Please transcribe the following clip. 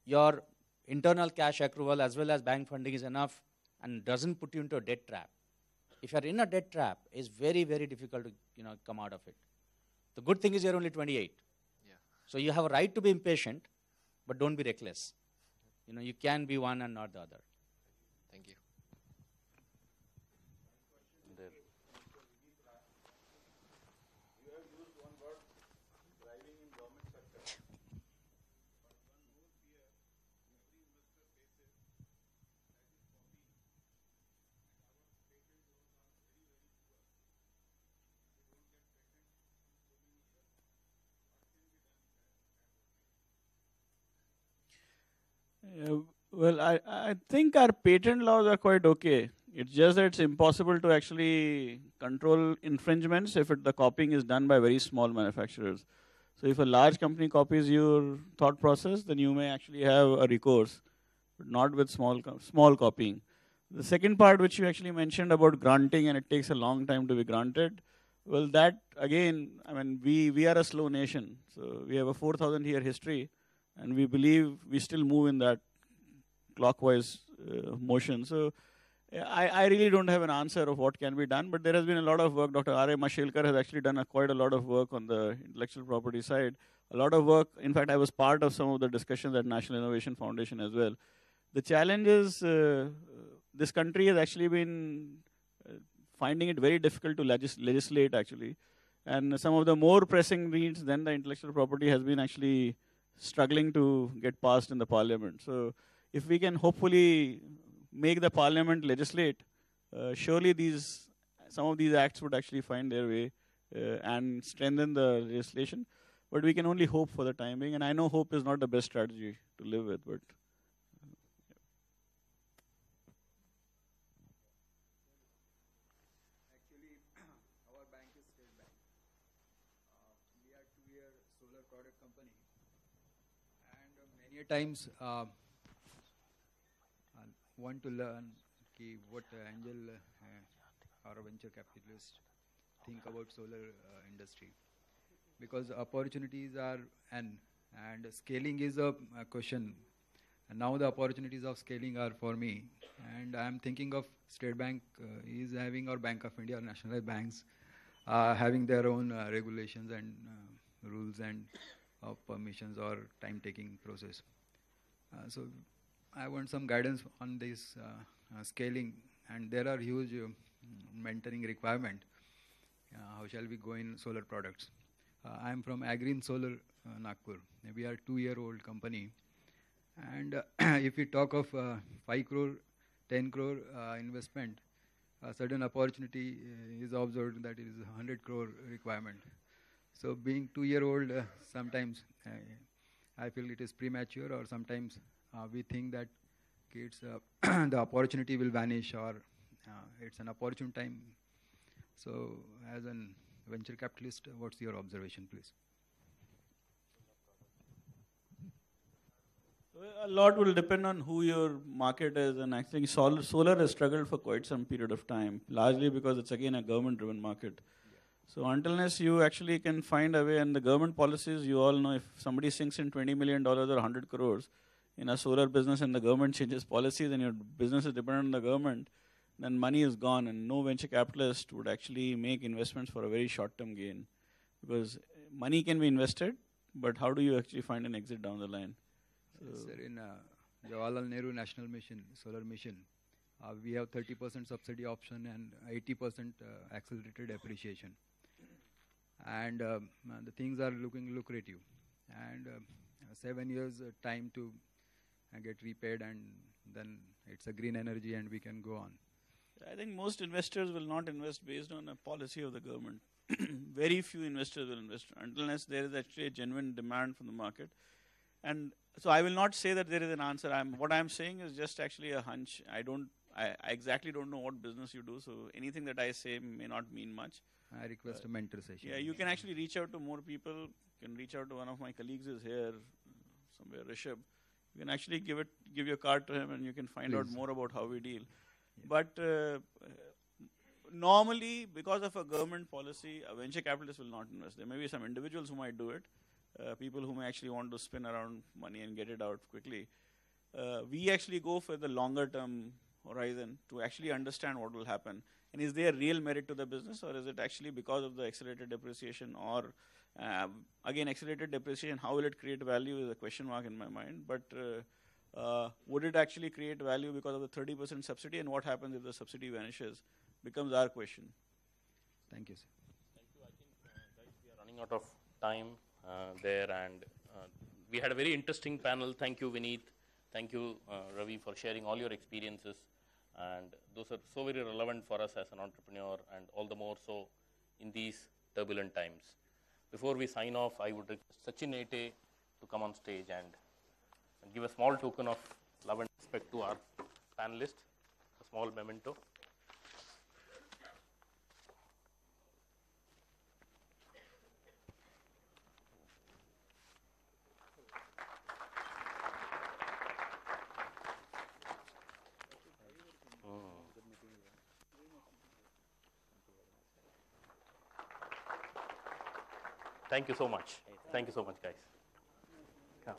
your internal cash accrual as well as bank funding is enough and doesn't put you into a debt trap. If you're in a debt trap, it's very, very difficult to come out of it. The good thing is you're only 28. Yeah. So you have a right to be impatient, but don't be reckless. You can be one and not the other. Thank you. There. You have used one word, driving in government sector. But one more fear every investor faces, that is copying. And our patent laws are very, very poor. If we don't get patent from so many years, what can be done in that? Well, I think our patent laws are quite okay. It's just that it's impossible to actually control infringements if the copying is done by very small manufacturers. So if a large company copies your thought process, then you may actually have a recourse, but not with small copying. The second part, which you actually mentioned about granting, and it takes a long time to be granted, well, that again, I mean, we are a slow nation. So we have a 4,000 year history, and we believe we still move in that clockwise motion. So I really don't have an answer of what can be done, but there has been a lot of work. Dr. R.A. Mashelkar has actually done quite a lot of work on the intellectual property side. A lot of work. In fact, I was part of some of the discussions at National Innovation Foundation as well. The challenge is this country has actually been finding it very difficult to legislate actually. And some of the more pressing needs than the intellectual property has been actually struggling to get passed in the parliament. So if we can hopefully make the parliament legislate, surely some of these acts would actually find their way and strengthen the legislation. But we can only hope for the time being. And I know hope is not the best strategy to live with. But Actually, our bank is State Bank. We are 2-year solar product company. And many a times want to learn what angel or venture capitalists think about solar industry, because opportunities are and scaling is a question, and now the opportunities of scaling are for me, and I am thinking of State Bank is having, or Bank of India or nationalized banks having their own regulations and rules and permissions or time-taking process. So I want some guidance on this scaling, and there are huge mentoring requirement. How shall we go in solar products? I am from Agreen Solar, Nagpur. We are a 2-year-old company, and if we talk of 5 crore, 10 crore investment, a certain opportunity is observed that is 100 crore requirement. So being 2-year-old, sometimes I feel it is premature, or sometimes we think that kids, the opportunity will vanish, or it's an opportune time. So as a venture capitalist, what's your observation, please? a lot will depend on who your market is, and I think solar has struggled for quite some period of time, largely because it's again a government-driven market. So unless you actually can find a way, and the government policies, you all know, if somebody sinks in $20 million or 100 crores in a solar business and the government changes policies and your business is dependent on the government, then money is gone, and no venture capitalist would actually make investments for a very short-term gain. Because money can be invested, but how do you actually find an exit down the line? So sir, in Jawaharlal Nehru National Mission, Solar Mission, we have 30% subsidy option and 80% accelerated appreciation. And the things are looking lucrative. And 7 years time to get repaid, and then it's a green energy and we can go on. I think most investors will not invest based on a policy of the government. Very few investors will invest unless there is actually a genuine demand from the market. And so I will not say that there is an answer. What I'm saying is just actually a hunch. I exactly don't know what business you do, so anything that I say may not mean much. I request a mentor session. Yeah, you can actually reach out to more people. You can reach out to one of my colleagues is here somewhere, Rishabh. You can actually give your card to him, and you can find out more about how we deal. Yeah. But normally, because of a government policy, a venture capitalist will not invest. There may be some individuals who might do it, people who may actually want to spin around money and get it out quickly. We actually go for the longer term horizon to actually understand what will happen. And is there real merit to the business, or is it actually because of the accelerated depreciation, or again, accelerated depreciation, how will it create value is a question mark in my mind. But would it actually create value because of the 30% subsidy, and what happens if the subsidy vanishes becomes our question. Thank you, sir. Thank you. I think, guys, we are running out of time there, and we had a very interesting panel. Thank you, Vineet. Thank you, Ravi, for sharing all your experiences. And those are so very relevant for us as an entrepreneur, and all the more so in these turbulent times. Before we sign off, I would request Sachin Ete to come on stage and give a small token of love and respect to our panelists, a small memento. Thank you so much. Thank you so much, guys. Yeah.